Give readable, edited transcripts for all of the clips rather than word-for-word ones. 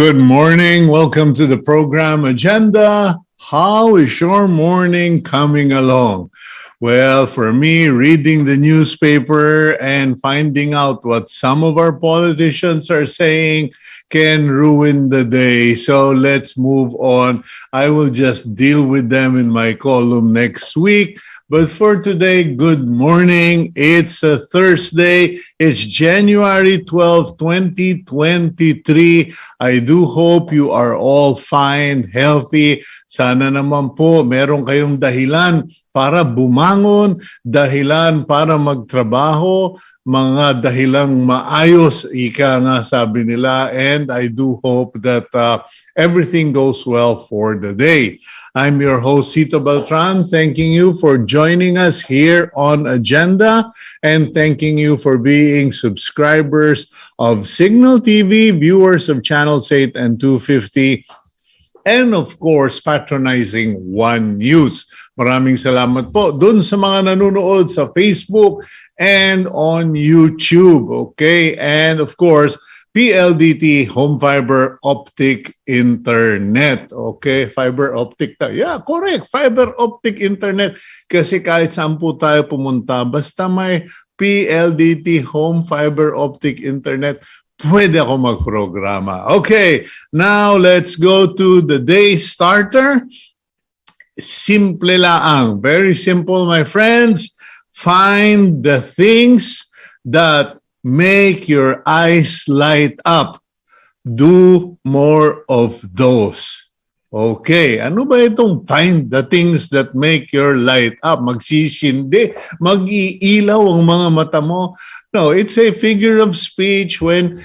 Good morning. Welcome to the program agenda. How is your morning coming along? Well, for me, reading the newspaper and finding out what some of our politicians are saying can ruin the day. So let's move on. I will just deal with them in my column next week. But for today, good morning. It's a Thursday. It's January 12, 2023. I do hope you are all fine, healthy. Sana naman po meron kayong dahilan para bumangon, dahilan para magtrabaho, mga dahilang maayos, ika nga sabi nila. And I do hope that everything goes well for the day. I'm your host, Cito Beltran, thanking you for joining us here on Agenda and thanking you for being subscribers of Cignal TV, viewers of Channels 8 and 250, and of course, patronizing One News. Maraming salamat po dun sa mga nanonood sa Facebook and on YouTube. Okay, and of course, PLDT Home Fiber Optic Internet. Okay, fiber optic tayo. Yeah, correct. Fiber optic internet. Kasi kahit saan po tayo pumunta, basta may PLDT Home Fiber Optic Internet, pwede ako magprograma. Okay, now let's go to the day starter. Simple laang. Very simple, my friends. Find the things that make your eyes light up. Do more of those. Okay, ano ba itong find the things that make your light up? Magsisindi, mag-iilaw ang mga mata mo. No, it's a figure of speech when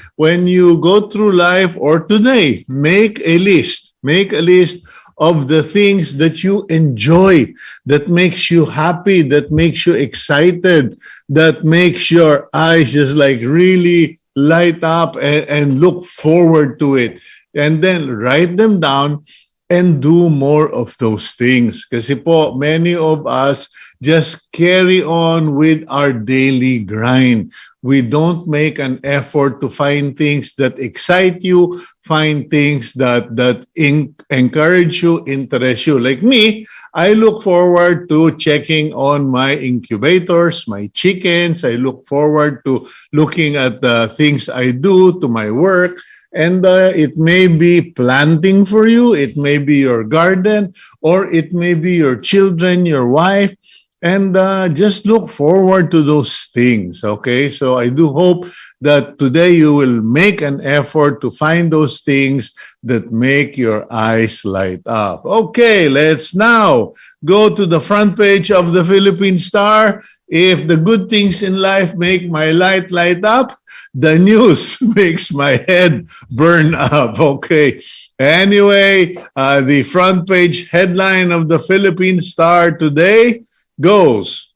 you go through life or today, make a list. Make a list of the things that you enjoy, that makes you happy, that makes you excited, that makes your eyes just like really light up and look forward to it. And then write them down and do more of those things. Kasi po, many of us just carry on with our daily grind. We don't make an effort to find things that excite you, find things that encourage you, interest you. Like me, I look forward to checking on my incubators, my chickens. I look forward to looking at the things I do to my work. And it may be planting for you, it may be your garden, or it may be your children, your wife. And just look forward to those things, okay? So I do hope that today you will make an effort to find those things that make your eyes light up. Okay, let's now go to the front page of the Philippine Star. If the good things in life make my light up, the news makes my head burn up, okay? Anyway, the front page headline of the Philippine Star today goes,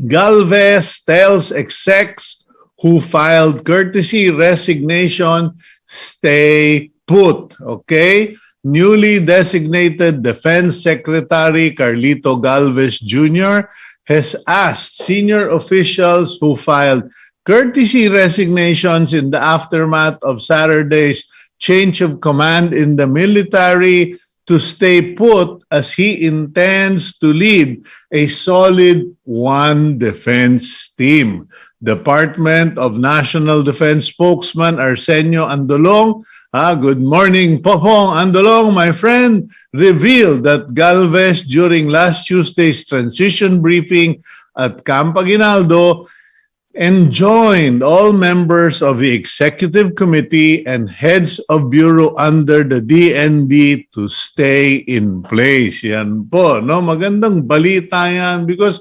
Galvez tells execs who filed courtesy resignation, stay put. Okay? Newly designated Defense Secretary Carlito Galvez Jr. has asked senior officials who filed courtesy resignations in the aftermath of Saturday's change of command in the military to stay put as he intends to lead a solid one defense team. Department of National Defense spokesman Arsenio Andolong, good morning, Popong Andolong, my friend, revealed that Galvez during last Tuesday's transition briefing at Camp Aguinaldo enjoined all members of the executive committee and heads of bureau under the DND to stay in place. Yan po, no? Magandang balita yan because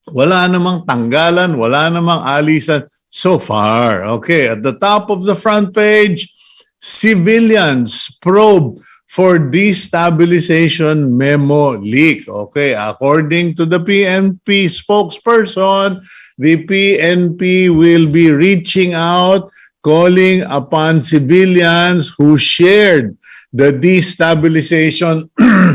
wala namang tanggalan, wala namang alisan so far. Okay, at the top of the front page, civilians probe for destabilization memo leak. Okay, according to the PNP spokesperson, the PNP will be reaching out, calling upon civilians who shared the destabilization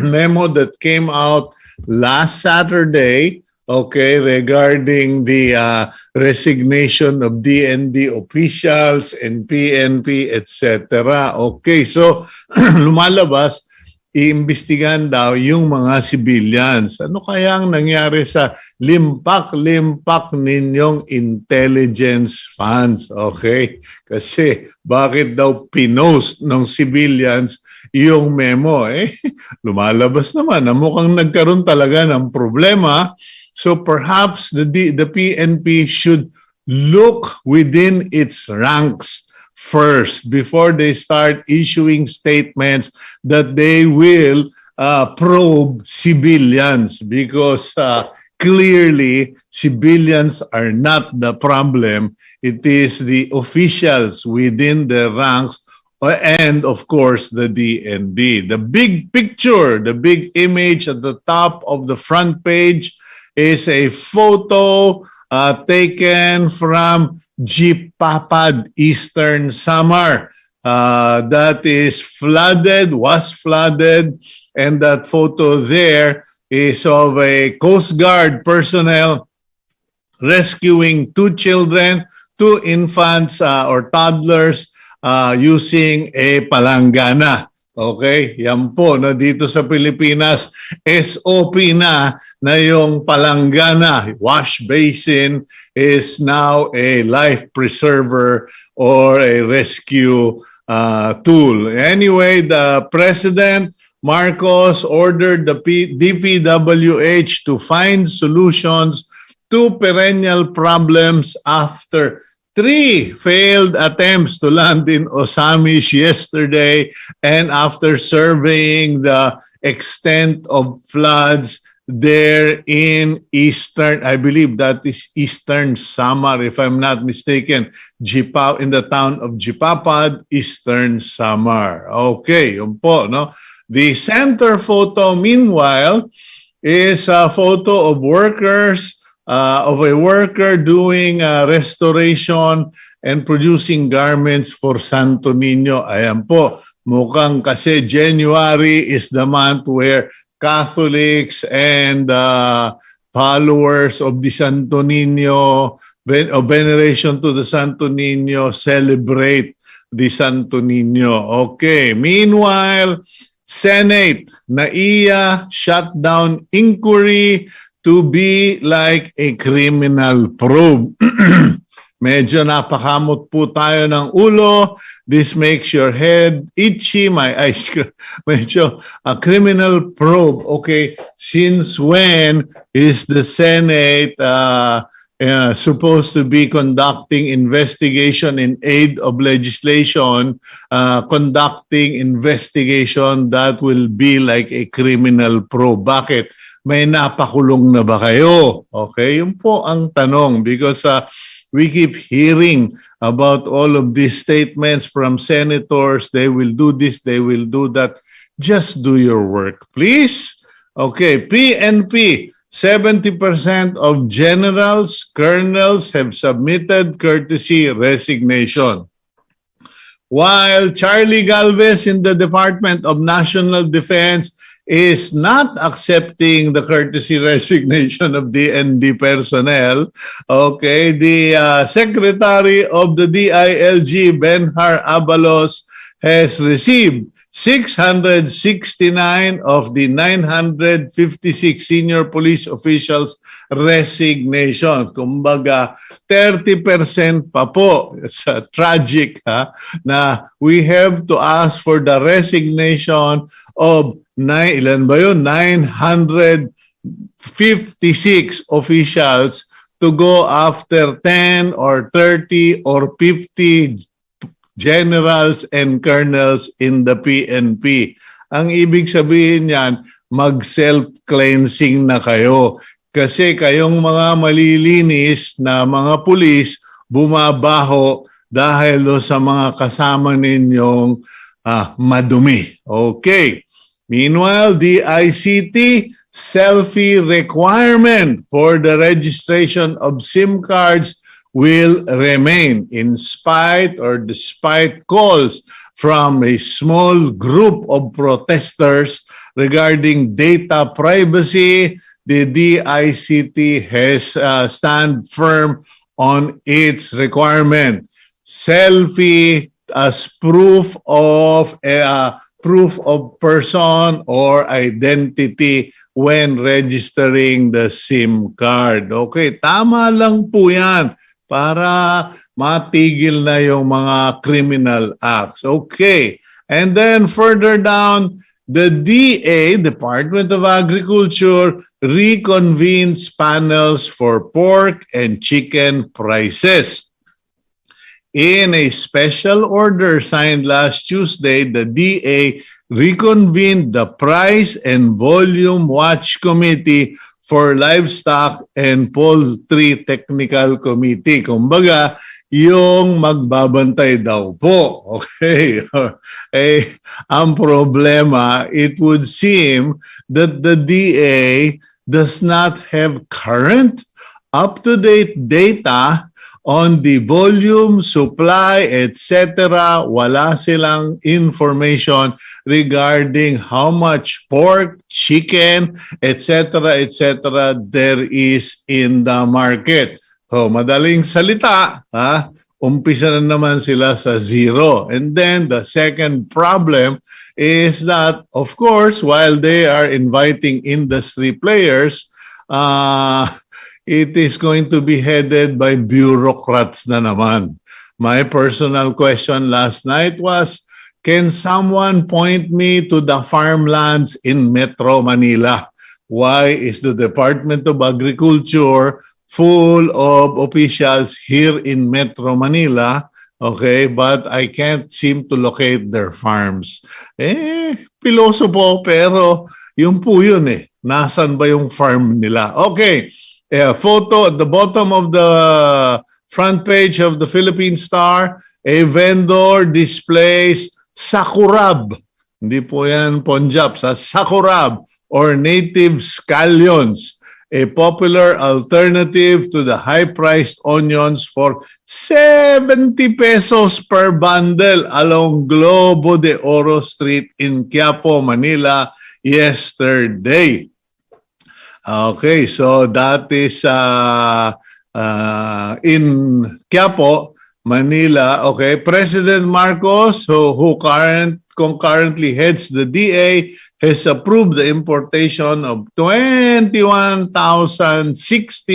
memo that came out last Saturday, okay, regarding the resignation of DND officials and PNP, etc. Okay, so lumalabas, iimbestigahan daw yung mga civilians. Ano kayang nangyari sa limpak-limpak ninyong intelligence funds? Okay? Kasi bakit daw pinost ng civilians yung memo? Lumalabas naman na mukhang nagkaroon talaga ng problema. So perhaps the PNP should look within its ranks first before they start issuing statements that they will probe civilians, because clearly civilians are not the problem. It is the officials within the ranks and of course the DND. The big picture, the big image at the top of the front page is a photo taken from Jipapad, Eastern Samar. That is flooded, was flooded, and that photo there is of a Coast Guard personnel rescuing two children, two infants or toddlers using a palanggana. Okay, yan po, na dito sa Pilipinas, SOP na yung palanggana, wash basin, is now a life preserver or a rescue tool. Anyway, the President Marcos ordered the DPWH to find solutions to perennial problems after 3 failed attempts to land in Osamis yesterday, and after surveying the extent of floods there in eastern, I believe that is Eastern Samar, if I'm not mistaken, in the town of Jipapad, Eastern Samar. Okay, yun po, no? The center photo, meanwhile, is a photo of workers, of a worker doing restoration and producing garments for Santo Niño. Ayan po, mukhang kasi January is the month where Catholics and followers of the Santo Niño, of veneration to the Santo Niño, celebrate the Santo Niño. Okay, meanwhile, Senate, NAIA shut down inquiry to be like a criminal probe. Medyo napakamot po tayo ng ulo. This makes your head itchy, my eyes. Medyo a criminal probe. Okay, since when is the Senate supposed to be conducting investigation in aid of legislation, conducting investigation that will be like a criminal probe? Bakit? May napakulong na ba kayo? Okay, yun po ang tanong, because we keep hearing about all of these statements from senators. They will do this, they will do that. Just do your work, please. Okay, PNP, 70% of generals, colonels have submitted courtesy resignation. While Charlie Galvez in the Department of National Defense is not accepting the courtesy resignation of DND personnel, okay, the Secretary of the DILG, Benhar Abalos, has received 669 of the 956 senior police officials' resignation. Kumbaga, 30% pa po. It's tragic na we have to ask for the resignation of 956 officials to go after 10 or 30 or 50 generals and colonels in the PNP. Ang ibig sabihin niyan, mag-self-cleansing na kayo. Kasi kayong mga malilinis na mga pulis, bumabaho dahil sa mga kasama ninyong madumi. Okay. Meanwhile, the ICT selfie requirement for the registration of SIM cards will remain in spite or despite calls from a small group of protesters regarding data privacy, the DICT has stand firm on its requirement. Selfie as proof of person or identity when registering the SIM card. Okay, tama lang po yan para matigil na yung mga criminal acts. Okay, and then further down, the DA, Department of Agriculture, reconvenes panels for pork and chicken prices. In a special order signed last Tuesday, the DA reconvened the Price and Volume Watch Committee for Livestock and Poultry Technical Committee. Kumbaga, yung magbabantay daw po. Okay. Ang problema, it would seem that the DA does not have current, up-to-date data on the volume, supply, etc. Wala silang information regarding how much pork, chicken, etc., etc. there is in the market. So, madaling salita, umpisa na naman sila sa zero. And then the second problem is that, of course, while they are inviting industry players, it is going to be headed by bureaucrats na naman. My personal question last night was, can someone point me to the farmlands in Metro Manila? Why is the Department of Agriculture full of officials here in Metro Manila, okay, but I can't seem to locate their farms? Piloso po, pero yun po yun eh. Nasaan ba yung farm nila? Okay, photo at the bottom of the front page of the Philippine Star, a vendor displays sakurab. Hindi po yan Punjab, sa sakurab or native scallions, a popular alternative to the high-priced onions for 70 pesos per bundle along Globo de Oro Street in Quiapo, Manila yesterday. Okay, so that is in Quiapo, Manila. Okay, President Marcos, who concurrently heads the DA, has approved the importation of 21,060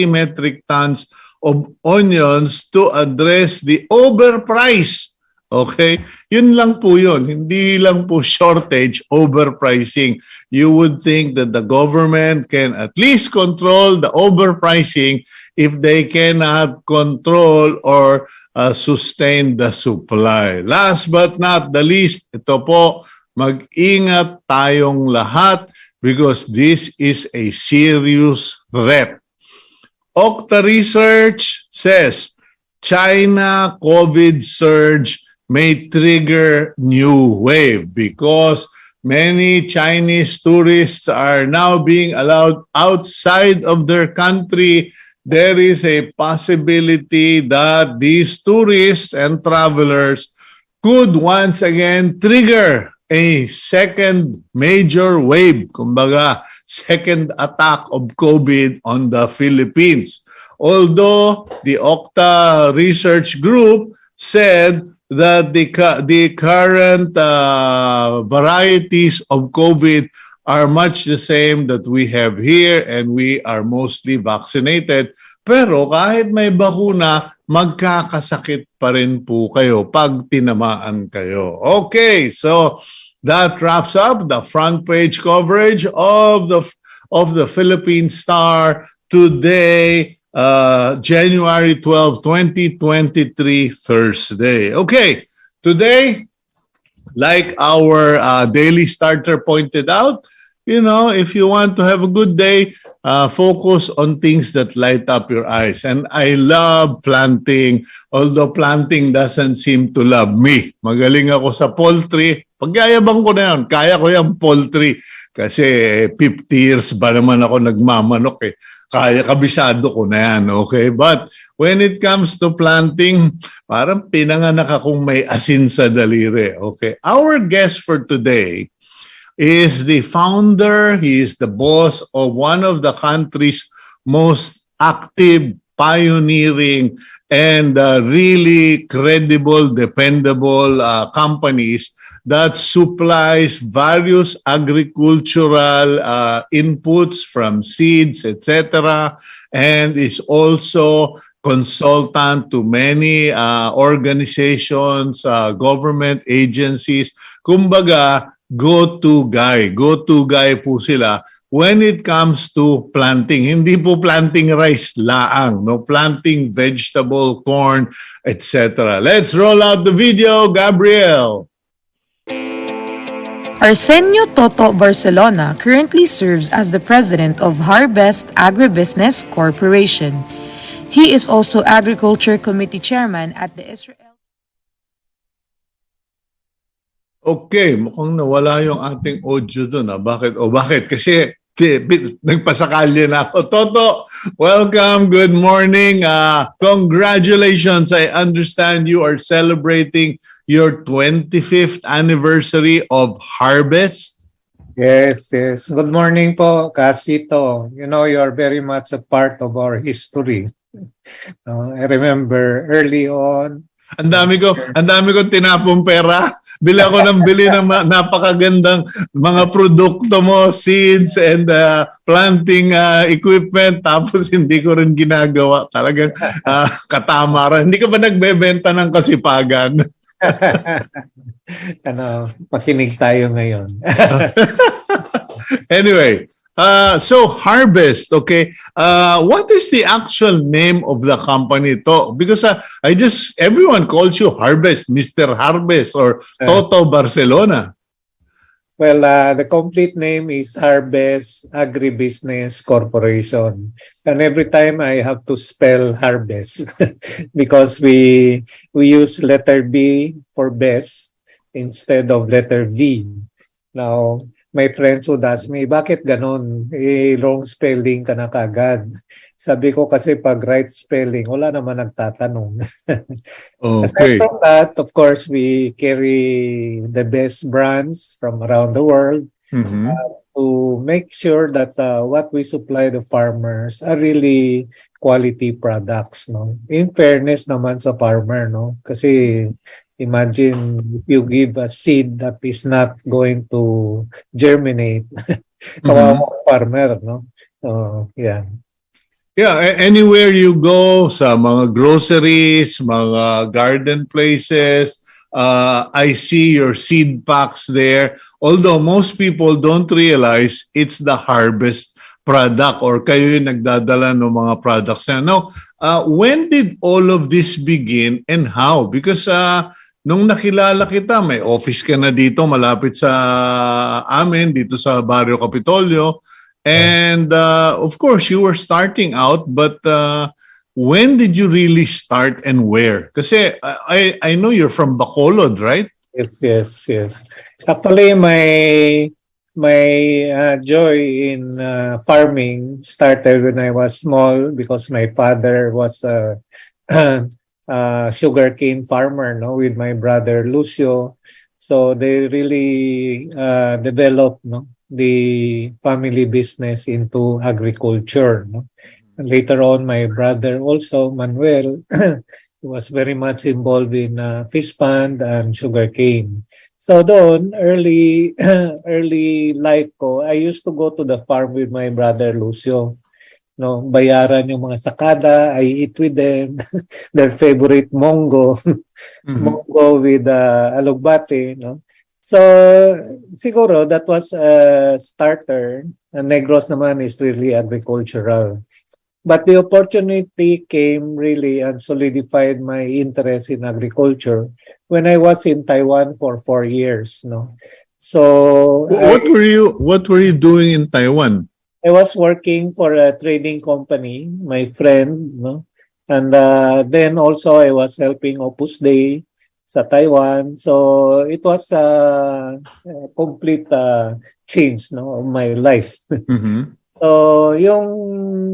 metric tons of onions to address the overprice. Okay? Yun lang po yun. Hindi lang po shortage, overpricing. You would think that the government can at least control the overpricing if they cannot control or sustain the supply. Last but not the least, ito po, mag-ingat tayong lahat because this is a serious threat. Okta Research says China COVID surge may trigger new wave because many Chinese tourists are now being allowed outside of their country. There is a possibility that these tourists and travelers could once again trigger a second major wave, kumbaga, second attack of COVID on the Philippines. Although the Okta Research Group said that the current varieties of COVID are much the same that we have here and we are mostly vaccinated. Pero kahit may bakuna, magkakasakit pa rin po kayo pag tinamaan kayo. Okay, so that wraps up the front page coverage of the Philippine Star today, January 12, 2023, Thursday. Okay, today, like our daily starter pointed out, you know, if you want to have a good day, focus on things that light up your eyes. And I love planting, although planting doesn't seem to love me. Magaling ako sa poultry. Pagyayabang ko na yan, kaya ko yung poultry. Kasi 50 years ba naman ako nagmamanok eh. Kaya, kabisado ko na yan, okay? But when it comes to planting, parang pinanganak akong may asin sa daliri, okay? Our guest for today is the founder. He is the boss of one of the country's most active, pioneering, and really credible, dependable companies that supplies various agricultural inputs from seeds, etc., and is also consultant to many organizations, government agencies. Kumbaga, go-to guy po sila when it comes to planting. Hindi po planting rice laang, no, planting vegetable, corn, etc. Let's roll out the video, Gabriel. Arsenio Toto Barcelona currently serves as the president of Harbest Agribusiness Corporation. He is also Agriculture Committee Chairman at the Israel. Okay, mukhang nawala yung ating audio doon. Bakit? Bakit? Kasi nagpasakalya na ako. Toto, welcome. Good morning. Congratulations. I understand you are celebrating your 25th anniversary of Harbest. Yes. Good morning po, Cito. You know, you are very much a part of our history. I remember early on. Ang dami ko tinapong pera. Bili ako ng napakagandang mga produkto mo, seeds and planting equipment, tapos hindi ko rin ginagawa. Talagang katamaran. Hindi ka ba nagbebenta ng kasipagan? Pakinig tayo ngayon. Anyway, so Harbest, okay. What is the actual name of the company to? Because everyone calls you Harbest, Mr. Harbest or Toto Barcelona. Well, the complete name is Harbest Agribusiness Corporation. And every time I have to spell Harbest because we use letter B for best instead of letter V. Now, my friends would ask me, bakit ganon? Wrong spelling ka na kagad. Sabi ko kasi pag right spelling, wala naman nagtatanong. Okay. Aside from that, of course, we carry the best brands from around the world to make sure that what we supply the farmers are really quality products. No? In fairness naman sa farmer, no? Kasi imagine if you give a seed that is not going to germinate. Kawawa farmer, no? Yeah. Yeah, anywhere you go, sa mga groceries, mga garden places, I see your seed packs there. Although most people don't realize it's the Harbest product or kayo yung nagdadala ng mga products na. Now, when did all of this begin and how? Because nung nakilala kita, may office ka na dito malapit sa amin, dito sa Barrio Capitolio. And of course, you were starting out, but when did you really start and where? Kasi I know you're from Bacolod, right? Yes. Actually, my joy in farming started when I was small because my father was a sugarcane farmer, no, with my brother Lucio. So they really developed, no, the family business into agriculture. No? And later on, my brother also, Manuel, was very much involved in fish pond and sugarcane. So doon, early life ko, I used to go to the farm with my brother Lucio. No, bayaran yung mga sakada, I eat with them, their favorite mongo, mongo with alugbate, no. So, siguro, that was a starter. And Negros naman is really agricultural. But the opportunity came really and solidified my interest in agriculture when I was in Taiwan for 4 years. No, so What were you doing in Taiwan? I was working for a trading company, my friend, no, and then also I was helping Opus Dei sa Taiwan. So it was a complete change, no, of my life. So yung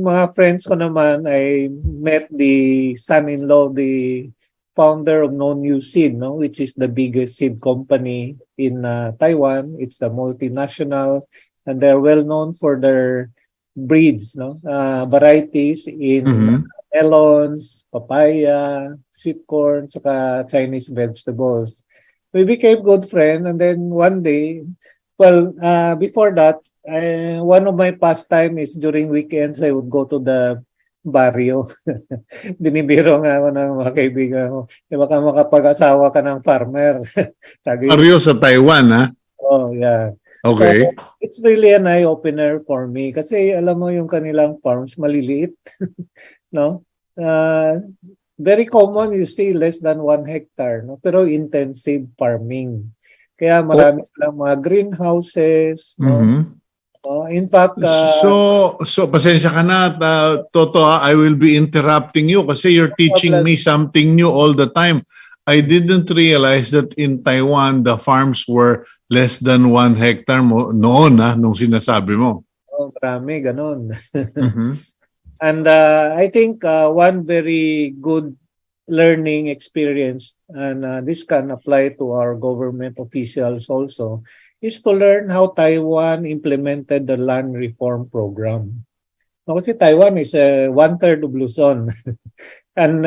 mga friends ko naman, I met the son-in-law, the founder of No New Seed, no, which is the biggest seed company in Taiwan. It's the multinational, and they're well known for their breeds, no, varieties in Mhm. melons, papaya, sweet corn, saka Chinese vegetables. We became good friends, and then one day, well, before that, one of my pastime is during weekends I would go to the barrio. Binibiro nga ako ng mga kaibigan ko, baka makapag-asawa ka ng farmer. Sabi, Baryo sa Taiwan, ha? oh, yeah. So, Okay. it's really an eye-opener for me kasi alam mo yung kanilang farms maliliit, no? Very common you see less than 1 hectare, no? Pero intensive farming. Kaya Oh, marami silang mga greenhouses, no? mhm. In fact, So pasensya ka na, Toto, I will be interrupting you kasi you're teaching me something new all the time. I didn't realize that in Taiwan, the farms were less than 1 hectare noon, nung sinasabi mo. marami, ganun. Mhm. And I think one very good learning experience, and this can apply to our government officials also, is to learn how Taiwan implemented the land reform program. No, kasi Taiwan is one-third of Luzon. And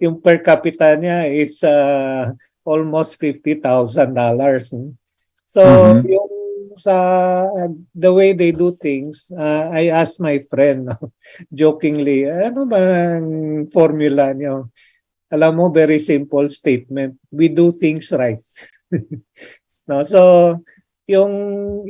yung per capita niya is almost $50,000. So, Mhm. yung sa the way they do things, I asked my friend, jokingly, ano ba ang formula niyo? Alam mo, very simple statement. We do things right. No, so yung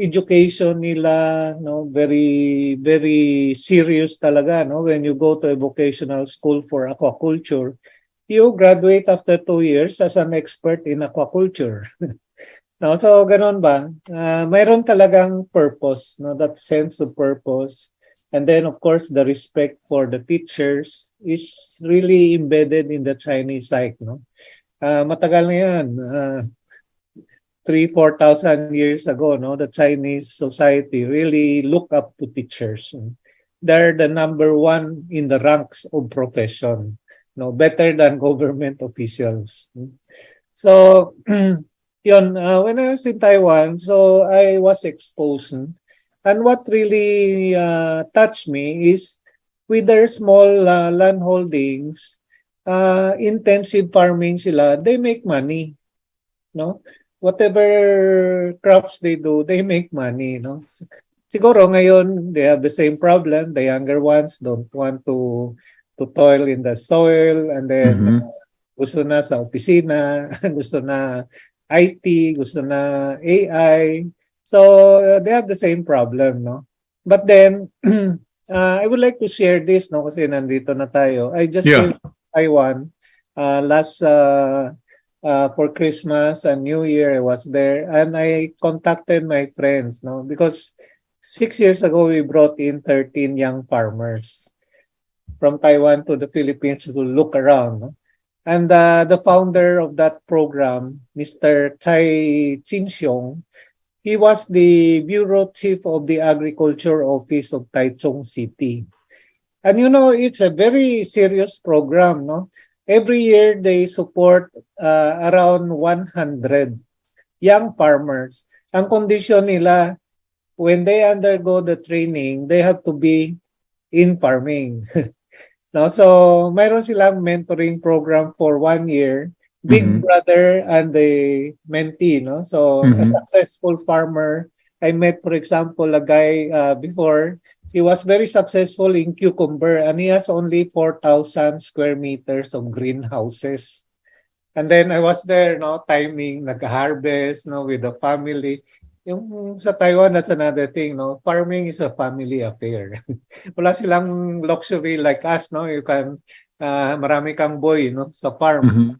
education nila, no, very very serious talaga, no. When you go to a vocational school for aquaculture, you graduate after 2 years as an expert in aquaculture. No, so ganun ba? Mayroon talagang purpose, no, that sense of purpose. And then of course the respect for the teachers is really embedded in the Chinese psyche, no. Matagal na 'yan. 3,000-4,000 years ago, no, the Chinese society really look up to teachers. They're the number one in the ranks of profession, no, better than government officials. So, yun, when I was in Taiwan, so I was exposed. And what really touched me is with their small land holdings, intensive farming sila, they make money, no? Whatever crops they do, they make money, no? Siguro ngayon, they have the same problem. The younger ones don't want to toil in the soil, and then Mhm. gusto na sa opisina, gusto na IT, gusto na AI. So they have the same problem, no? But then I would like to share this, no, kasi nandito na tayo. I just Yeah. came to Taiwan last for Christmas and New Year. I was there and I contacted my friends, no, because 6 years ago we brought in 13 young farmers from Taiwan to the Philippines to look around, no? And the founder of that program, Mr. Chai Chin-xiong, he was the bureau chief of the agriculture office of Taichung City. And you know, it's a very serious program, no? Every year they support around 100 young farmers. Ang condition nila, when they undergo the training, they have to be in farming. No, so mayroon silang mentoring program for 1 year, big Mhm. brother and the mentee, no? So a Mhm. successful farmer, I met, for example, a guy before, he was very successful in cucumber and he has only 4,000 square meters of greenhouses. And then I was there, no, timing, nag-harvest, no, with the family. Yung sa Taiwan, that's another thing, no? Farming is a family affair. Wala silang luxury like us, no? You can, marami kang boy, no, sa farm. Mhm.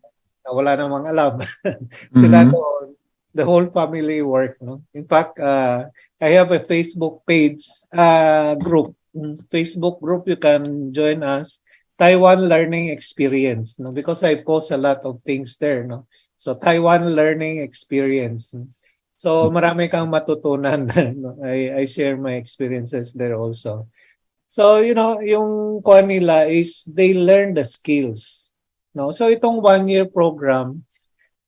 Wala namang alam. Sila Mhm. doon, the whole family work, no? In fact, I have a Facebook page, group. Facebook group, you can join us. Taiwan Learning Experience, no? Because I post a lot of things there, no? So Taiwan Learning Experience. So marami kang matutunan. No? I share my experiences there also. So, you know, yung kuha nila is they learn the skills. No? So itong 1-year program,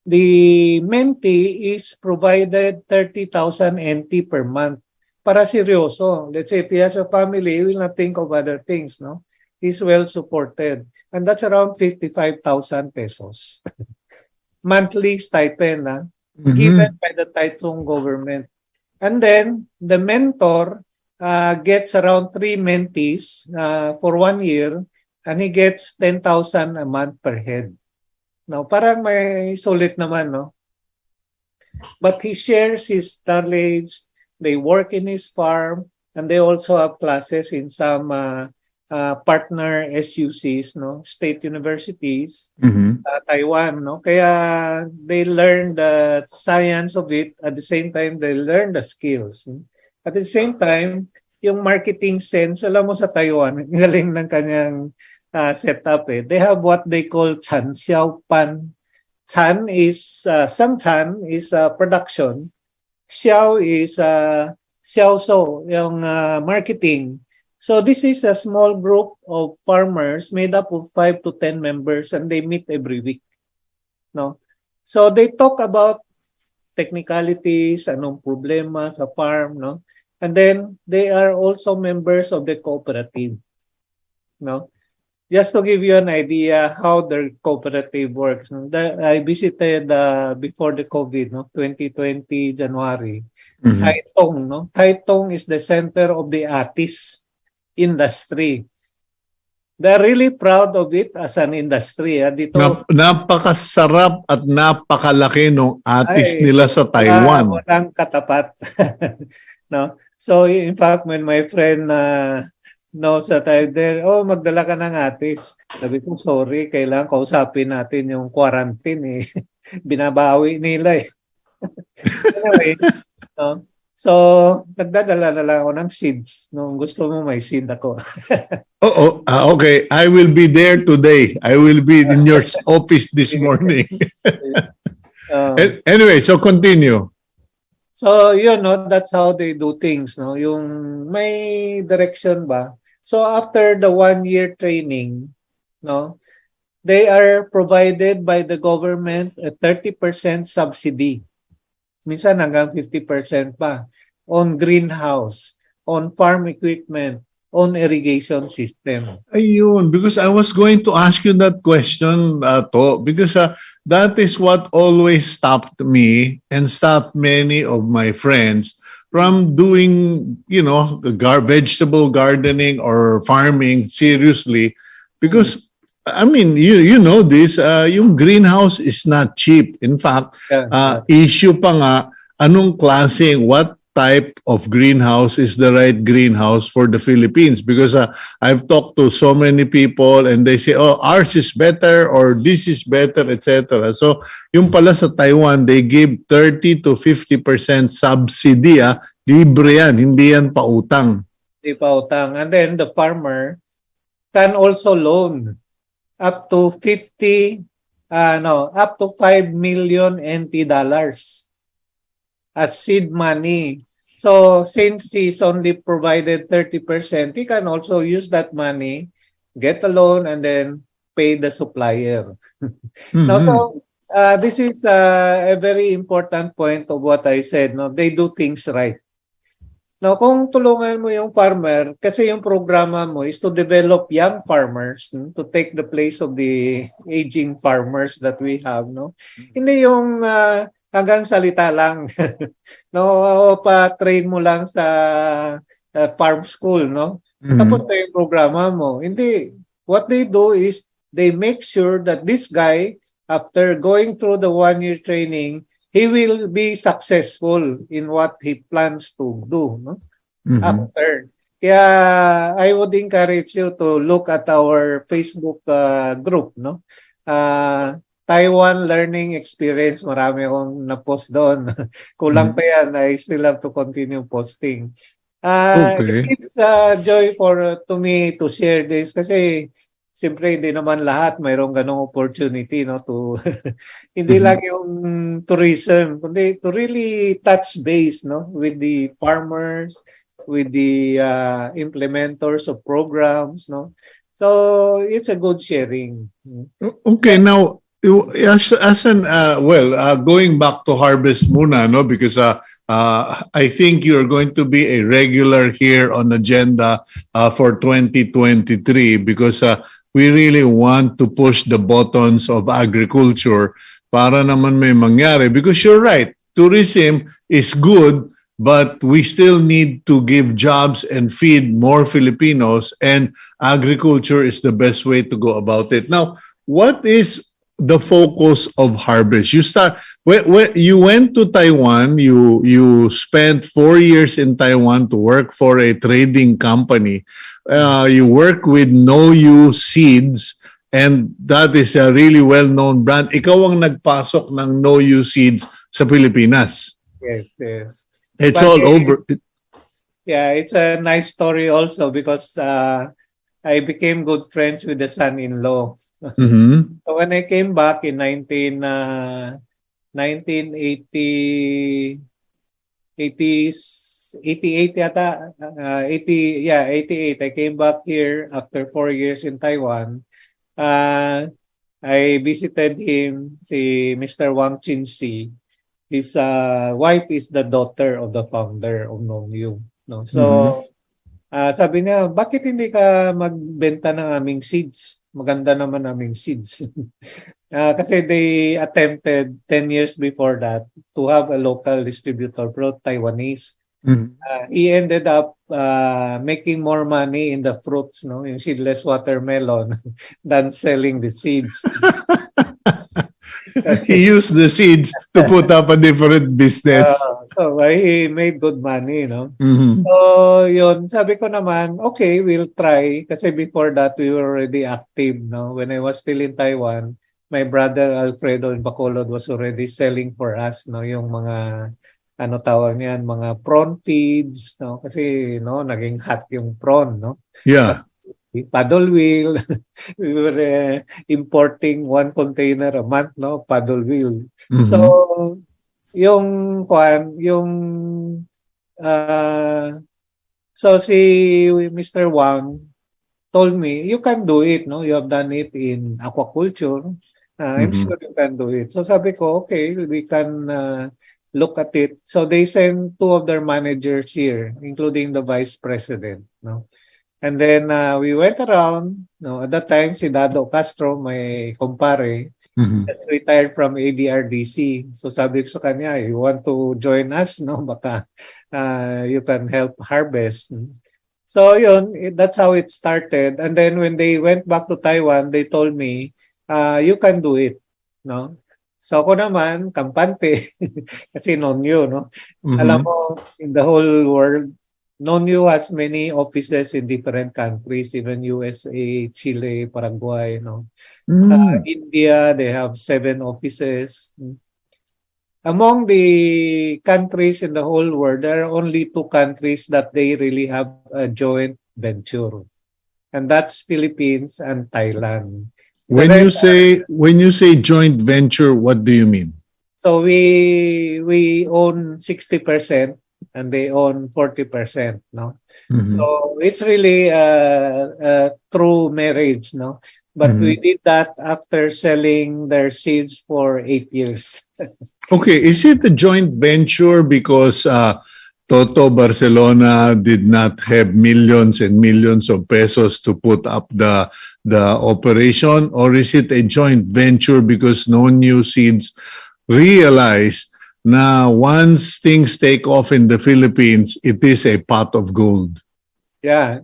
the mentee is provided 30,000 NT per month. Para seryoso. Let's say if he has a family, he will not think of other things, no? He's well supported. And that's around 55,000 pesos. Monthly stipend, given Mhm. by the Taichung government. And then the mentor gets around 3 mentees for 1 year, and he gets 10,000 a month per head. Now, parang may sulit naman, no? But he shares his knowledge. They work in his farm, and they also have classes in some partner SUCs, no, state universities, Mhm. Taiwan, no. Kaya they learn the science of it. At the same time, they learn the skills. No? At the same time, yung marketing sense, alam mo sa Taiwan, galing ng kanyang setup eh. They have what they call Chan Xiao Pan. Chan is Sang Chan is production. Xiao is Xiao So, yung marketing. So this is a small group of farmers made up of 5 to 10 members, and they meet every week. No? So they talk about technicalities, anong problema sa farm, no? And then they are also members of the cooperative. No? Just to give you an idea how their cooperative works. I visited before the COVID, no, 2020 January. Mhm. Taitung, no? Taitung is the center of the Atis industry. They're really proud of it as an industry. Dito, Napakasarap at napakalaki ng atis ay, nila sa Taiwan. walang katapat. No? So, in fact, when my friend knows that I'm there, magdala ka ng atis. Sabi ko, sorry, kailangan kausapin natin yung quarantine eh. Binabawi nila eh. Anyway, no? So, nagdadala na lang ako ng seeds. Nung gusto mo, may seed ako. Okay. I will be there today. I will be in your office this morning. Anyway, so continue. So, no, that's how they do things, no? Yung may direction ba? So, after the 1-year training, no, they are provided by the government a 30% subsidy. Minsan hanggang 50% pa on greenhouse, on farm equipment, on irrigation system. Ayun, because I was going to ask you that question, because that is what always stopped me and stopped many of my friends from doing, vegetable gardening or farming seriously. Because, I mean, you know this, yung greenhouse is not cheap. In fact, issue pa nga, anong klaseng, what type of greenhouse is the right greenhouse for the Philippines? Because I've talked to so many people and they say, ours is better or this is better, etc. So yung pala sa Taiwan, they give 30 to 50% subsidy. Libre yan, hindi yan pautang. Hindi pautang. And then the farmer can also loan up to 5 million NT dollars as seed money. So since he's only provided 30%, he can also use that money, get a loan, and then pay the supplier. Now, so this is a very important point of what I said. No, they do things right. Now, kung tulungan mo yung farmer, kasi yung programa mo is to develop young farmers to take the place of the aging farmers that we have, no? Hindi yung hanggang salita lang. No, pa-train mo lang sa farm school, no? Tapos na yung programa mo. Hindi. What they do is they make sure that this guy, after going through the 1-year training, he will be successful in what he plans to do, no? After. Kaya I would encourage you to look at our Facebook group, no? Taiwan Learning Experience, marami akong na-post doon. Kulang pa yan, I still have to continue posting. Okay. It's joy to me to share this kasi siyempre hindi naman lahat mayroong ganong opportunity, no, to hindi lang yung tourism, kundi to really touch base, no, with the farmers, with the implementers of programs, no, So it's a good sharing. Okay, now as an going back to Harbest muna, no, because I think you're going to be a regular here on agenda for 2023 because we really want to push the buttons of agriculture para naman may mangyari, because you're right, tourism is good, but we still need to give jobs and feed more Filipinos, and agriculture is the best way to go about it. Now, what is the focus of Harbest? When you went to Taiwan, you spent 4 years in Taiwan to work for a trading company. You work with No You Seeds, and that is a really well-known brand. Ikaw ang nagpasok ng No You Seeds sa Pilipinas. Yes, yes. It's But all over. yeah, it's a nice story also because I became good friends with the son-in-law. Mhm. So when I came back in 1980, 88 yata, 88. I came back here after 4 years in Taiwan. I visited him, si Mr. Wang Chinxi. His wife is the daughter of the founder of Nongyu. No? So, sabi niya, bakit hindi ka magbenta ng aming seeds? Maganda naman aming seeds. Kasi they attempted 10 years before that to have a local distributor, pero Taiwanese. Mhm. He ended up making more money in the fruits, no, yung seedless watermelon, than selling the seeds. He used the seeds to put up a different business. So he made good money, no? Mhm. So yun, sabi ko naman, okay, we'll try. Kasi before that, we were already active, no? When I was still in Taiwan, my brother Alfredo in Bacolod was already selling for us, no, yung mga ano tawag niyan, mga prawn feeds, no? Kasi no, naging hot yung prawn, no? Yeah. Paddle wheel. We were importing 1 container a month, no? Paddle wheel. Mhm. So yung so si Mr. Wang told me, you can do it, no? You have done it in aquaculture. I'm Mhm. sure you can do it. So sabi ko, okay, we can look at it. So they sent 2 of their managers here, including the vice president, no? And then we went around, no? At that time, si Dado Castro, my kumpare, Mhm. just retired from ABRDC. So sabi ko sa kanya, you want to join us, no? Baka you can help Harbest. So yun, that's how it started. And then when they went back to Taiwan, they told me, you can do it, no? So ako naman, kampante, kasi Nonyo, no? Alam Mhm. mo, in the whole world, Nonyo has many offices in different countries, even USA, Chile, Paraguay, no? Mm. India, they have 7 offices. Among the countries in the whole world, there are only 2 countries that they really have a joint venture. And that's Philippines and Thailand. The When rest, you say joint venture, what do you mean? so we own 60% and they own 40%, no? Mhm. So it's really a true marriage, no? But we Mhm. did that after selling their seeds for 8 years. Okay, is it a joint venture because Toto Barcelona did not have millions and millions of pesos to put up the operation, or is it a joint venture because No New Seeds realize na once things take off in the Philippines, it is a pot of gold? Yeah.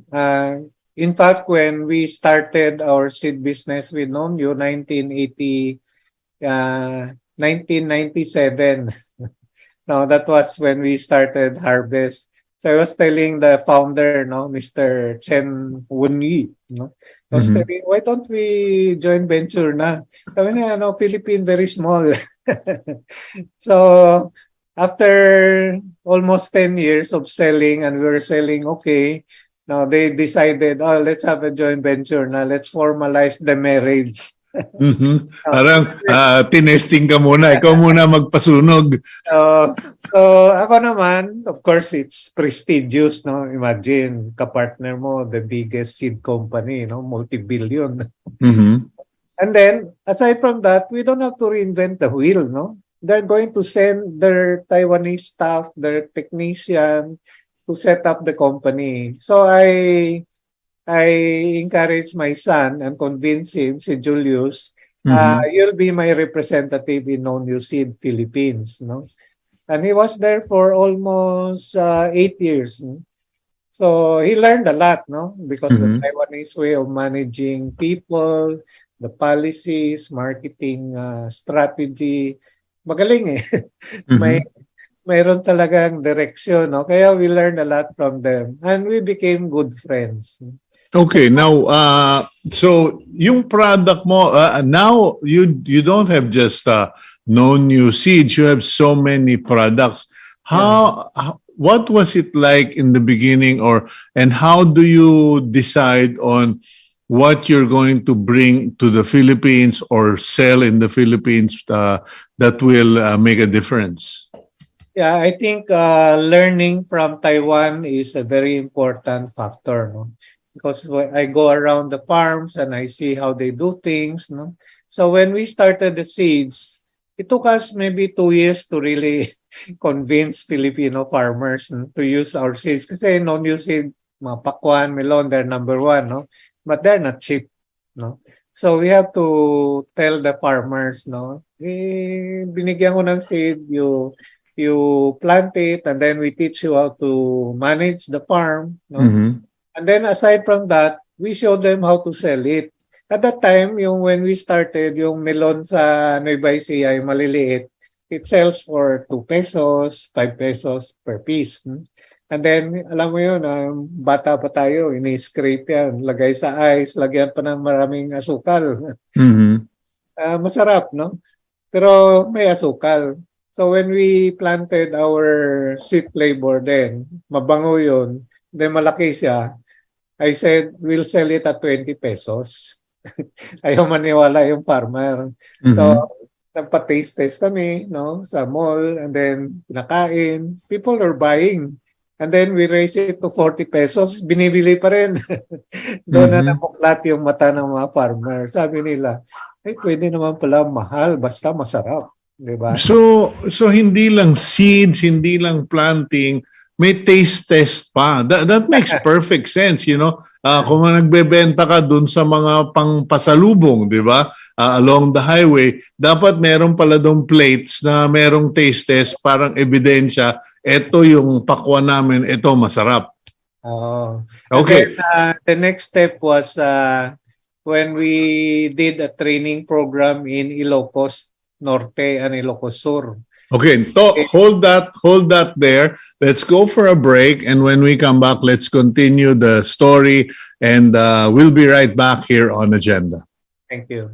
In fact, when we started our seed business with Nomyo, 1997. No, that was when we started Harbest. So I was telling the founder, no, Mr. Chen Wunyi, no, I was Mhm. telling, why don't we join venture na? Sabi niya, no, Philippine very small. So after almost 10 years of selling, and we were selling okay, now they decided, oh, let's have a joint venture na, let's formalize the marriage. Mhm. Oh, Parang tinesting ka muna. Ikaw muna magpasunog. so ako naman, of course, it's prestigious, no? Imagine, kapartner mo, the biggest seed company, no? Multi-billion. Mhm. And then, aside from that, we don't have to reinvent the wheel, no? They're going to send their Taiwanese staff, their technician, to set up the company. So I encourage my son and convince him, si Julius, Mhm. you'll be my representative in Non-You Seed Philippines, no? And he was there for almost 8 years. No? So he learned a lot, no? Because the Mhm. Taiwanese way of managing people, the policies, marketing strategy, magaling eh. May Mhm. mayroon talagang direksyon, no? Kaya we learned a lot from them and we became good friends. Okay, now so yung product mo now you don't have just no new seeds, you have so many products. Yeah. What was it like in the beginning, or and how do you decide on what you're going to bring to the Philippines or sell in the Philippines that will make a difference? Yeah, I think learning from Taiwan is a very important factor, no? Because when I go around the farms and I see how they do things, no? So when we started the seeds, it took us maybe 2 years to really convince Filipino farmers, no, to use our seeds. Kasi non-new seed, mga pakwan, melon, they're number one, no? But they're not cheap, no? So we have to tell the farmers, no? Binigyan ko ng seed, you plant it and then we teach you how to manage the farm, no? Mhm. And then aside from that, we show them how to sell it. At that time, yung when we started, yung melon sa Nueva Ecija ay maliliit, it sells for 2 pesos, 5 pesos per piece. And then, alam mo yun, bata pa tayo, ini-scrape yan, lagay sa ice, lagyan pa ng maraming asukal. Mhm. Masarap, no? Pero may asukal. So when we planted our sweet flavor then, mabango yun, then malaki siya, I said, we'll sell it at 20 pesos. Ayaw maniwala yung farmer. So, Mhm. nagpa-taste test kami, no, sa mall, and then pinakain. People are buying. And then we raise it to 40 pesos, binibili pa rin. Doon na Mhm. namuklat yung mata ng mga farmer. Sabi nila, ay pwede naman pala mahal, basta masarap. Di ba? So hindi lang seeds, hindi lang planting, may taste test pa. That makes perfect sense, you know. Kung nagbebenta ka dun sa mga pangpasalubong, di ba? Along the highway, dapat meron pala dong plates na merong taste test, parang ebidensya, eto yung pakwan namin, eto masarap. Oh. And then Okay. the next step was when we did a training program in Ilocos Norte and Ilocos Sur. Okay, hold that there. Let's go for a break, and when we come back, let's continue the story, and we'll be right back here on Agenda. Thank you.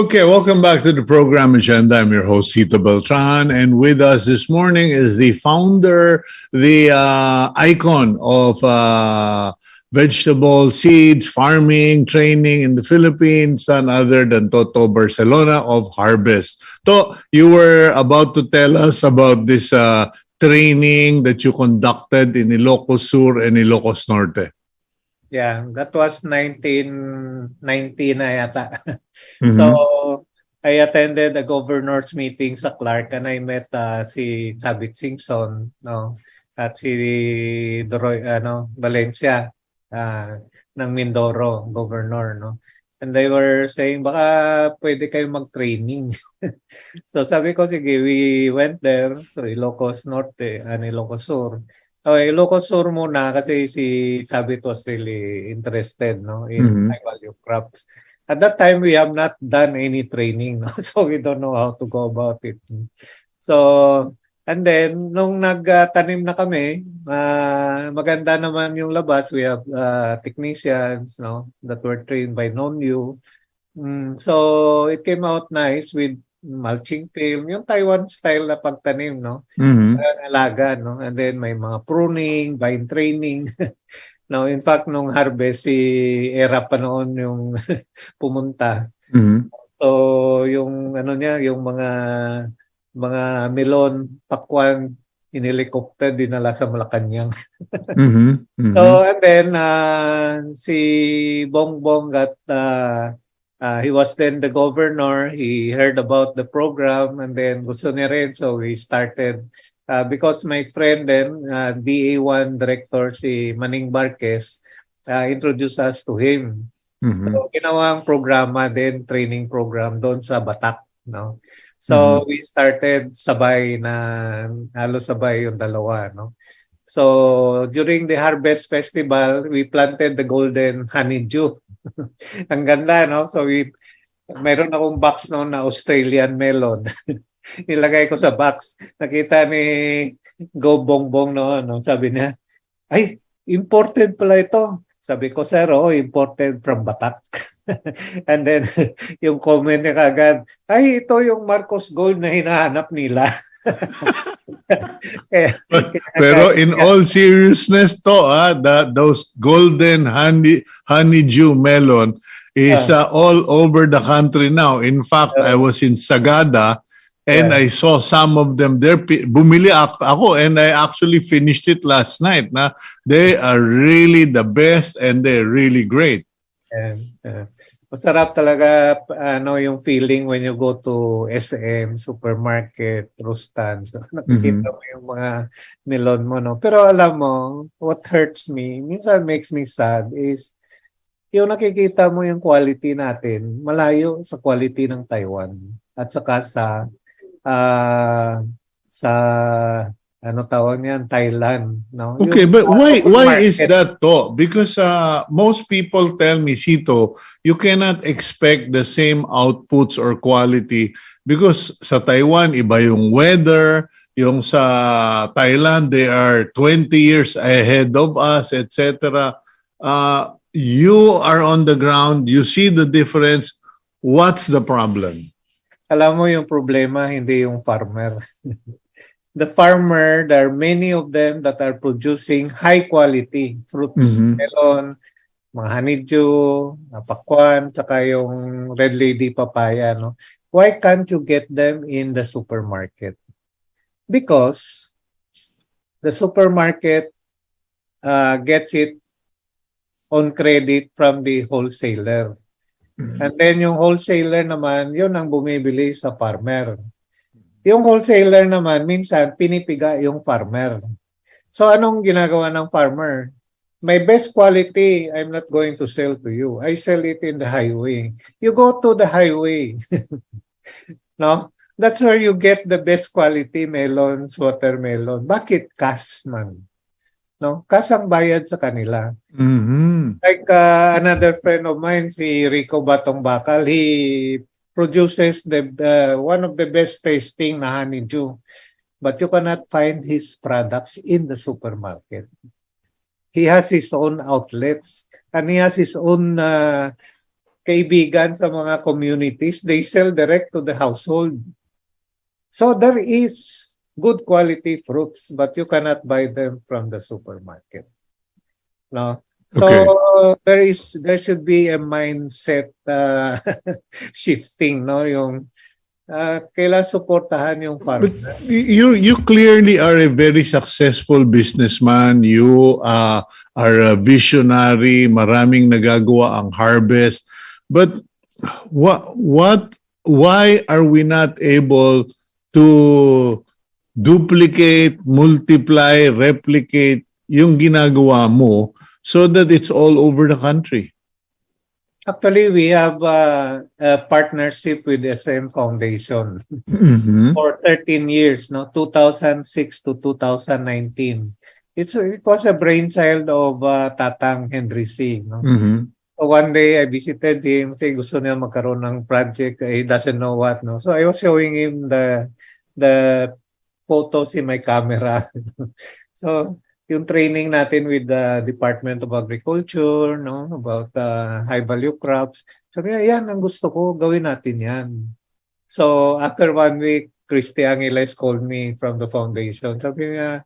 Okay, welcome back to the program agenda. I'm your host, Cito Beltran, and with us this morning is the founder, the icon of vegetable seeds, farming, training in the Philippines, none other than Toto Barcelona of Harbest. To, you were about to tell us about this training that you conducted in Ilocos Sur and Ilocos Norte. Yeah, that was 1990 na yata. Mhm. So, I attended a governor's meeting sa Clark and I met si Chavit Singson, no, at si Doroy, Valencia ng Mindoro, governor, no. And they were saying, baka pwede kayo mag-training. So sabi ko, sige, we went there to Ilocos Norte and Ilocos Sur. Okay, Ilocos Sur muna kasi si Chavit was really interested, no, in high value crops. At that time, we have not done any training, no? So we don't know how to go about it. So, and then, nung nagtanim na kami, maganda naman yung labas. We have technicians, no, that were trained by NONU. So, it came out nice with mulching film, yung Taiwan style na pagtanim, no? Alaga, no? And then may mga pruning, vine training. No, in fact, nung Harbest, si Era pa noon yung pumunta. So, yung ano niya, yung mga melon, pakwan, in-helicopter, dinala sa Malacanang. So, and then, si Bongbong got he was then the governor. He heard about the program and then gusto niya rin. So we started because my friend then, DA1 director si Manning Barquez, introduced us to him. So ginawang programa din, training program doon sa Batak. No? So we started sabay na, halos sabay yung dalawa. No? So during the Harbest Festival, we planted the golden honeydew. Ang ganda, no? So, mayroon akong box noon na Australian melon. Nilagay ko sa box. Nakita ni Go Bongbong noon, no? Sabi niya, ay, imported pala ito. Sabi ko, sir, imported from Batak. And then, yung comment niya kagad, ay, ito yung Marcos Gold na hinahanap nila. Pero in all seriousness to, those golden honeydew melon is all over the country now. In fact, I was in Sagada and I saw some of them there. Bumili ako and I actually finished it last night. Na they are really the best and they're really great. Masarap talaga yung feeling when you go to SM, supermarket, Rustans. Nakikita mo yung mga melon mo, no? Pero alam mo, what hurts me, minsan makes me sad is yung nakikita mo yung quality natin, malayo sa quality ng Taiwan at saka sa ano tawag niyan, Thailand, no? Okay, but why is that though? Because most people tell me, Cito, you cannot expect the same outputs or quality because sa Taiwan iba yung weather, yung sa Thailand they are 20 years ahead of us, etc. You are on the ground, you see the difference. What's the problem? Alam mo yung problema, hindi yung farmer. The farmer, there are many of them that are producing high quality fruits, melon, mga honeydew, pakwan, saka yung red lady papaya. No? Why can't you get them in the supermarket? Because the supermarket gets it on credit from the wholesaler. And then yung wholesaler naman, yun ang bumibili sa farmer. Yung wholesaler naman, minsan pinipiga yung farmer. So anong ginagawa ng farmer? My best quality, I'm not going to sell to you. I sell it in the highway. You go to the highway. No? That's where you get the best quality melons, watermelon. Bakit cash man? No? Cash ang bayad sa kanila. Like another friend of mine, si Rico Batong Bakal, he produces one of the best tasting na honeydew, but you cannot find his products in the supermarket. He has his own outlets and he has his own kaibigan sa mga communities. They sell direct to the household. So there is good quality fruits, but you cannot buy them from the supermarket. No. So there should be a mindset shifting, no, yung kailangan suportahan yung farmer. But you clearly are a very successful businessman. You are a visionary. Maraming nagagawa ang Harbest. But why are we not able to duplicate, multiply, replicate yung ginagawa mo so that it's all over the country? Actually, we have a partnership with SM Foundation for 13 years, no, 2006 to 2019. It was a brainchild of Tatang Henry C. No? So one day I visited him, say gusto niya magkaroon ng project, he doesn't know what, no. So I was showing him the photos in my camera. So yung training natin with the Department of Agriculture, no, about high value crops. Sabi niya, yan ang gusto ko, gawin natin yan. So after 1 week, Christy Angeles called me from the foundation. Sabi niya,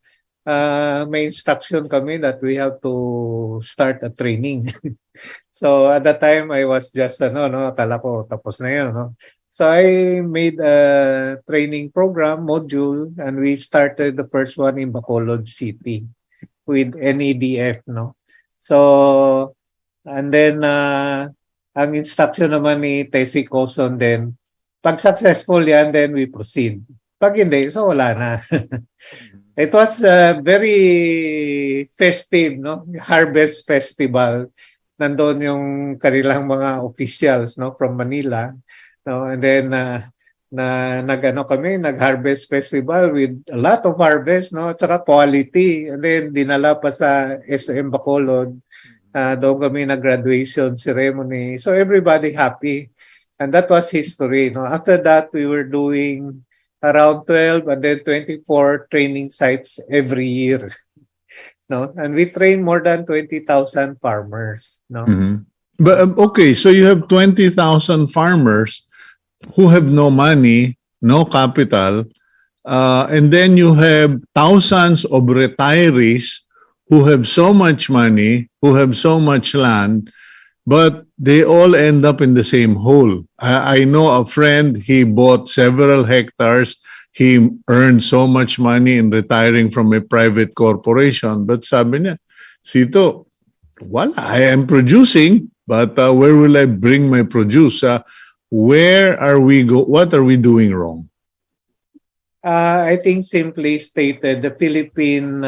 may instruction kami that we have to start a training. So at that time, I was just, akala ko tapos na yun, no? So I made a training program, module, and we started the first one in Bacolod City with NEDF, no? So, and then, ang instruction naman ni Tessie Coulson then, pag successful yan, then we proceed. Pag hindi, so wala na. It was very festive, no? Harbest Festival. Nandun yung kanilang mga officials, no? From Manila. No? And then, nag-Harbest Festival with a lot of harvest, no? At saka quality. And then, dinala pa sa SM Bacolod. Doon kami nag-graduation ceremony. So, everybody happy. And that was history, no? After that, we were doing around 12 and then 24 training sites every year. No? And we train more than 20,000 farmers, no? But okay, so you have 20,000 farmers who have no money, no capital, and then you have thousands of retirees who have so much money, who have so much land, but they all end up in the same hole. I know a friend, he bought several hectares, he earned so much money in retiring from a private corporation, but sabi niya, Cito, wala, I am producing, but where will I bring my produce? Where are we what are we doing wrong? I think simply stated, the Philippine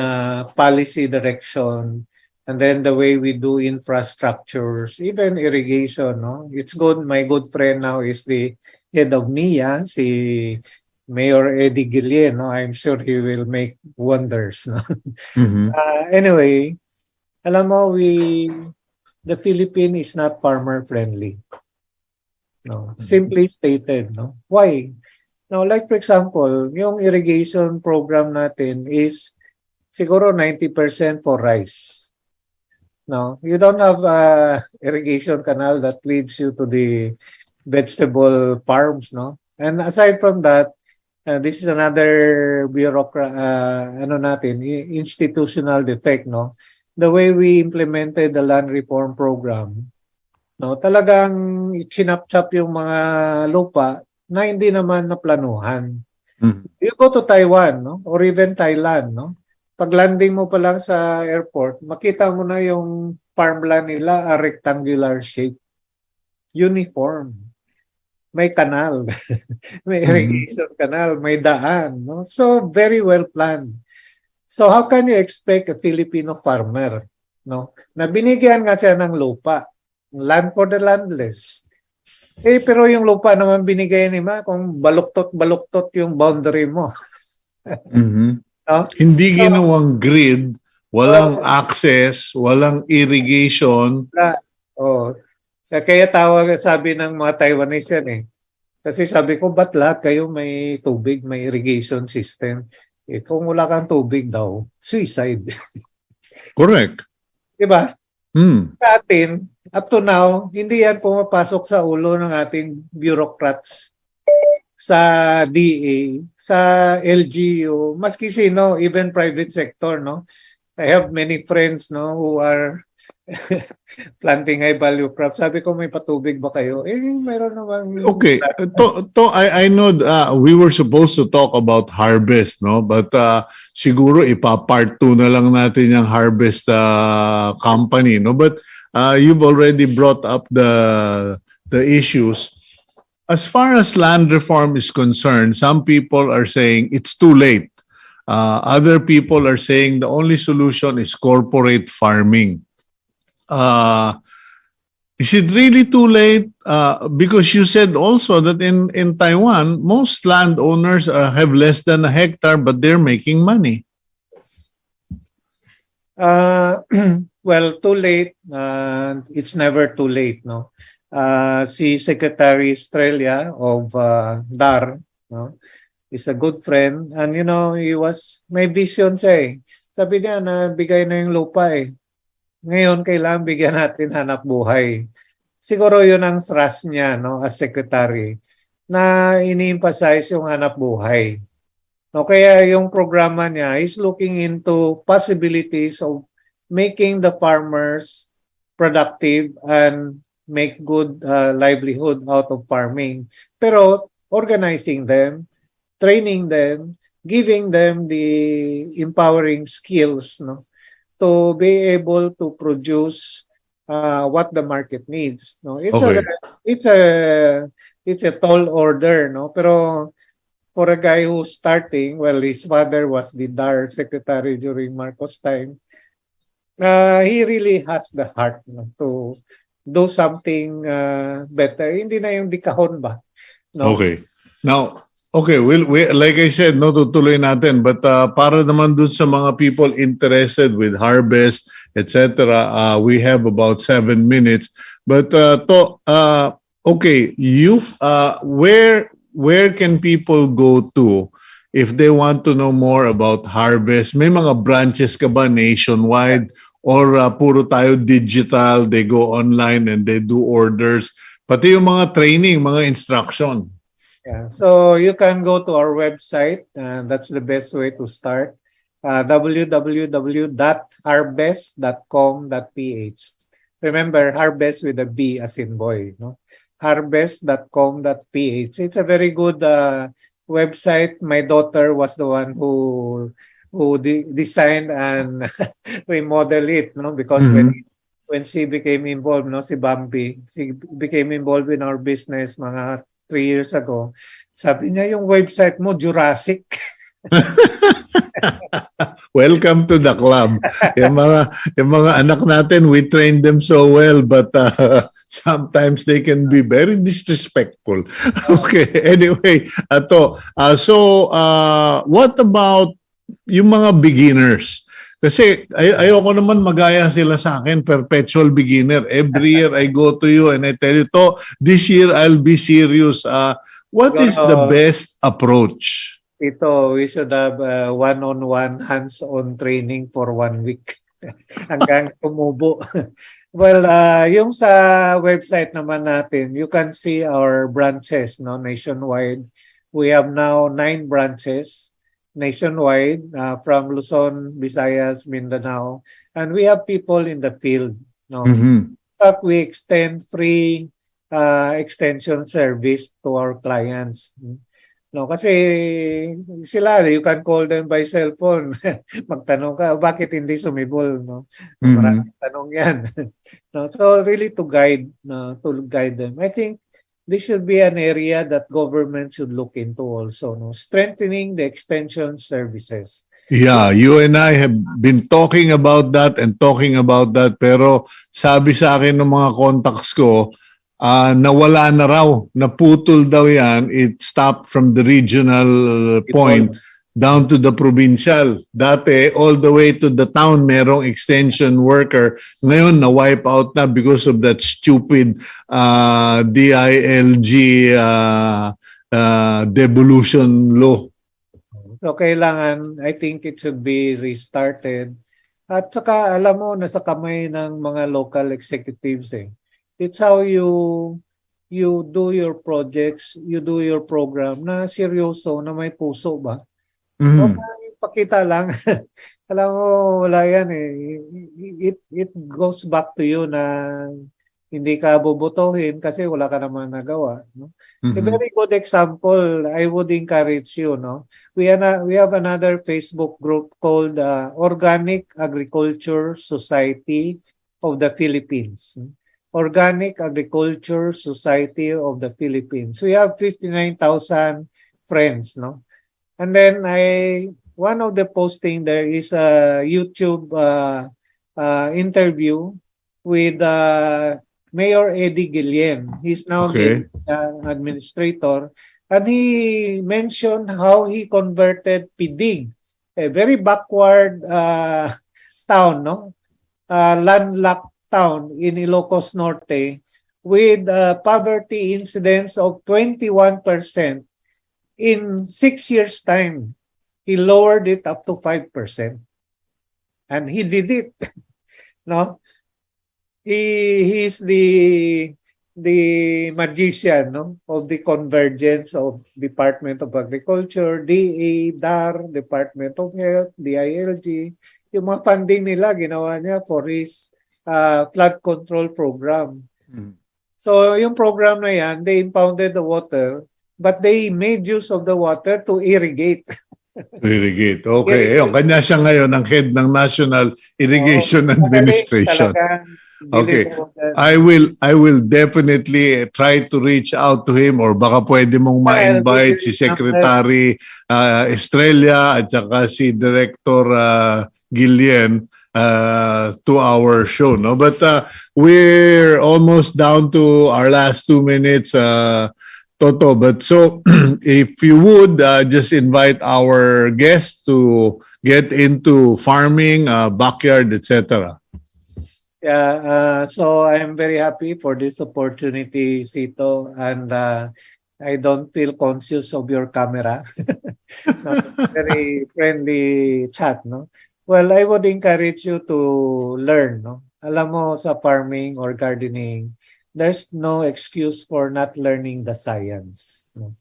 policy direction, and then the way we do infrastructures, even irrigation, no? It's good. My good friend now is the head of NIA, si Mayor Eddie Guillen, no? I'm sure he will make wonders, no? Anyway, alam mo, the Philippines is not farmer friendly. No, simply stated, no. Why? Now, like for example, yung irrigation program natin is siguro 90% for rice. No, you don't have irrigation canal that leads you to the vegetable farms, no. And aside from that, this is another institutional defect, no. The way we implemented the land reform program, no, talagang chinap-chap yung mga lupa na hindi naman naplanuhan. You go to Taiwan, no, or even Thailand, no, pag landing mo pa lang sa airport, makita mo na yung farmland nila a rectangular shape, uniform, may kanal, may irrigation canal, may daan, no, so very well planned. So how can you expect a Filipino farmer, no, na binigyan nga siya ng lupa, land for the landless. Pero yung lupa naman binigay ni Ma kung baluktot yung boundary mo. No? Hindi ginawang grid, walang access, walang irrigation. Kaya sabi ng mga Taiwanese yan eh. Kasi sabi ko, ba't lahat kayo may tubig, may irrigation system? Kung wala kang tubig daw, suicide. Correct. Diba? Sa atin, up to now, hindi yan pumapasok sa ulo ng ating bureaucrats sa DA, sa LGU, maski sino, even private sector, no? I have many friends, no, who are planting high value crops. Sabi ko, may patubig ba kayo? Eh, mayroon naman. Okay, I know we were supposed to talk about Harbest, no? But siguro ipa-part 2 na lang natin yung Harbest company, no? But you've already brought up the issues. As far as land reform is concerned, some people are saying it's too late. Other people are saying the only solution is corporate farming. Is it really too late? Because you said also that in Taiwan, most landowners have less than a hectare, but they're making money. Well, too late. It's never too late, no? Si Secretary Estrella of DAR, no, is a good friend, and you know, may vision siya eh. Sabi niya na bigay na yung lupa eh. Ngayon kailangan bigyan natin hanap buhay. Siguro yun ang thrust niya, no, as secretary, na ini-emphasize yung hanap buhay. No, kaya yung programa niya is looking into possibilities of making the farmers productive and make good livelihood out of farming. Pero organizing them, training them, giving them the empowering skills, no, to be able to produce what the market needs. No, Okay. It's a tall order, no. Pero for a guy who's starting, well, his father was the DAR secretary during Marcos' time. He really has the heart, no, to do something better. Hindi na yung dikahon ba? No? Okay. Now, okay, like I said, no, tutuloy natin. But para naman dun sa mga people interested with Harbest, etc., we have about 7 minutes. But okay, where can people go to if they want to know more about Harbest? May mga branches ka ba nationwide? Or puro tayo digital, they go online and they do orders? Pati yung mga training, mga instruction. Yeah. So you can go to our website. That's the best way to start. www.harbest.com.ph. Remember, Harbest with a B as in boy. No? Harbest.com.ph. It's a very good website. My daughter was the one who designed and remodel it, no, because when she became involved, no, si Bambi, she became involved in our business mga 3 years ago. Sabi niya, yung website mo Jurassic. Welcome to the club. Yung mga anak natin, we train them so well, but sometimes they can be very disrespectful. Okay, anyway, what about yung mga beginners? Kasi ayoko naman magaya sila sa akin, perpetual beginner. Every year I go to you and I tell you, this year I'll be serious. What is the best approach? Ito, we should have one-on-one, hands-on training for 1 week hanggang tumubo. Well, yung sa website naman natin, you can see our branches, no, nationwide. We have now 9 branches nationwide, from Luzon, Visayas, Mindanao, and we have people in the field. No, but we extend free extension service to our clients. No, kasi sila, you can call them by cell phone. Magtanong ka, bakit hindi sumibol, no? Maraming tanong yan. No, so really to guide them. I think this should be an area that government should look into also, no? Strengthening the extension services. Yeah, you and I have been talking about that, pero sabi sa akin ng mga contacts ko, nawala na raw, naputol daw yan, it stopped from the regional point down to the provincial. Dati, all the way to the town, merong extension worker. Ngayon, na-wipe out na because of that stupid DILG devolution law. So, kailangan, I think it should be restarted. At saka alam mo, nasa kamay ng mga local executives eh. It's how you do your projects, you do your program na seryoso, na may puso ba? O Mhm. pakita lang. Alam mo, wala yan eh. It goes back to you na hindi ka bobotohin kasi wala ka naman nagawa. No? A Mhm. very good example, I would encourage you. No? We have another Facebook group called Organic Agriculture Society of the Philippines. Organic Agriculture Society of the Philippines. We have 59,000 friends. No? And then one of the posting there is a YouTube interview with Mayor Eddie Guillen. He's now the Okay. administrator, and he mentioned how he converted Pidig, a very backward town, no, landlocked town in Ilocos Norte, with poverty incidence of 21%. In 6 years' time, he lowered it up to 5%. And he did it. No? He's the magician, no, of the convergence of Department of Agriculture, DA, DAR, Department of Health, DILG. Yung mga funding nila ginawa niya for his flood control program. Mhm. So yung program na yan, they impounded the water, but they made use of the water to irrigate. Irrigate. Okay. Ayun, Irrigate. kanya siya ngayon ang head ng National Oo. Irrigation Magaling Administration. talaga. Okay. Believe mo that. I will definitely try to reach out to him, or baka pwede mong I'll give you ma-invite si his number. Secretary Estrella at saka si Director Guillen to our show, no? But we're almost down to our last 2 minutes, Toto. But so if you would just invite our guests to get into farming, backyard, etc. Yeah, so I'm very happy for this opportunity, Cito, and I don't feel conscious of your camera. No, very friendly chat, no? Well, I would encourage you to learn, no? Alam mo, sa farming or gardening, there's no excuse for not learning the science. No?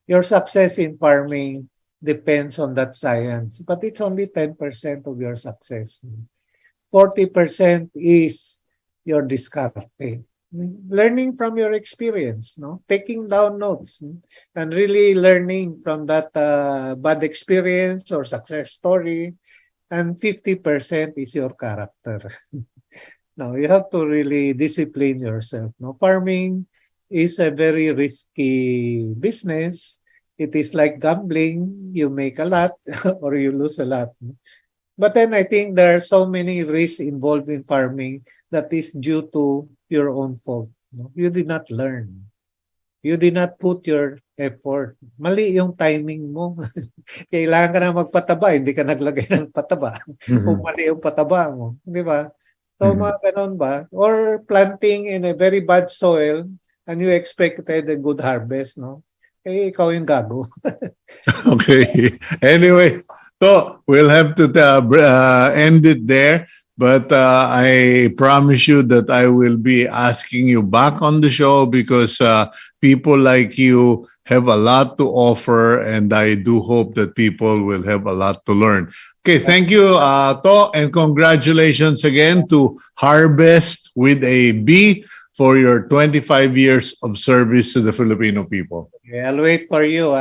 Your success in farming depends on that science, but it's only 10% of your success. 40% is your discarte. Learning from your experience, no? Taking down notes, and really learning from that bad experience or success story. And 50% is your character. Now, you have to really discipline yourself. No? Farming is a very risky business. It is like gambling. You make a lot or you lose a lot. But then I think there are so many risks involved in farming that is due to your own fault. No? You did not learn. You did not put your effort. Mali yung timing mo. Kailangan ka na magpataba, hindi ka naglagay ng pataba. Kung mali yung pataba mo. Di ba? So, mga ganun ba? Or planting in a very bad soil and you expected a good harvest, no? Eh, ikaw yung gago. Okay. Anyway, so we'll have to end it there. But I promise you that I will be asking you back on the show because people like you have a lot to offer, and I do hope that people will have a lot to learn. Okay, thank you, To, and congratulations again to Harbest with a B for your 25 years of service to the Filipino people. Okay, I'll wait for you.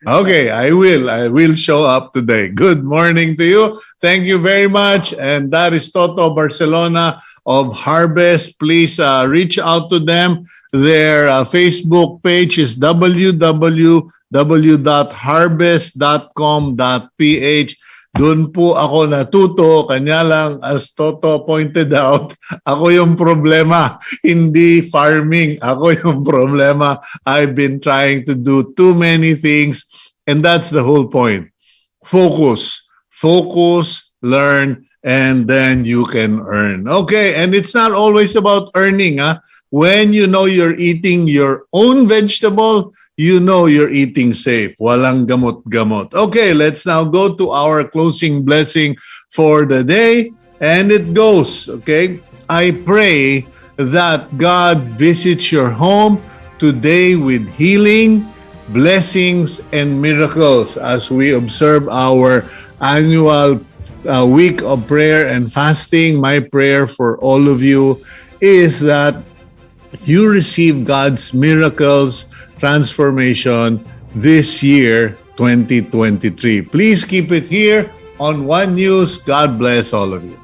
Okay, I will. I will show up today. Good morning to you. Thank you very much. And that is Toto Barcelona of Harbest. Please reach out to them. Their Facebook page is www.harbest.com.ph. Doon po ako natuto, kanya lang as Toto pointed out, ako yung problema, hindi farming. Ako yung problema. I've been trying to do too many things, and that's the whole point. Focus, learn, and then you can earn. Okay, and it's not always about earning. When you know you're eating your own vegetable, you know you're eating safe. Walang gamot-gamot. Okay, let's now go to our closing blessing for the day. And it goes, okay? I pray that God visits your home today with healing, blessings, and miracles as we observe our annual week of prayer and fasting. My prayer for all of you is that you receive God's miracles, transformation this year, 2023. Please keep it here on One News. God bless all of you.